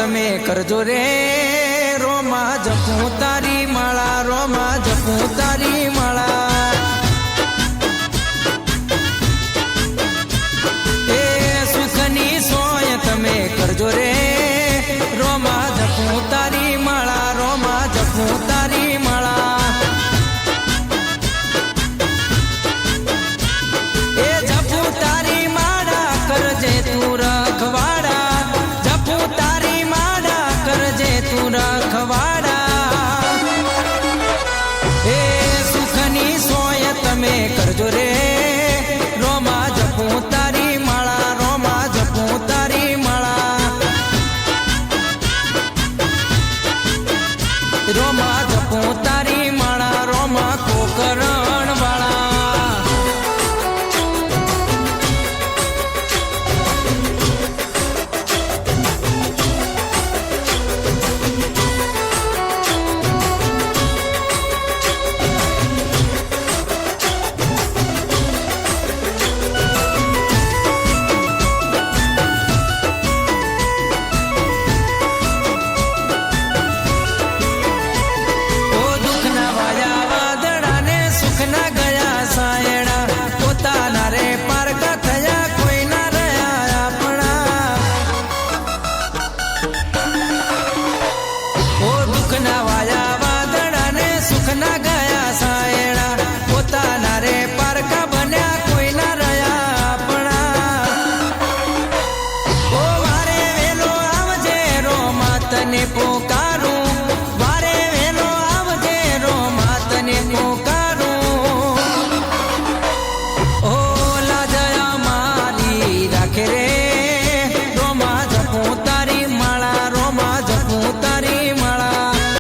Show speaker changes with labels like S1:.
S1: તમે કરજો રે રોમા જપું તારી માળા રોમા જપું તારી માળા એ સુખની સોય તમે કરજો રે રોમા જપું તારી માળા રોમા જપું તારી માળા એ જપું તારી માળા કરજે તું રખવાડા જપું તારી માળા કરજે તું રખવાડા એ સુખની સોય તમે કરજો રે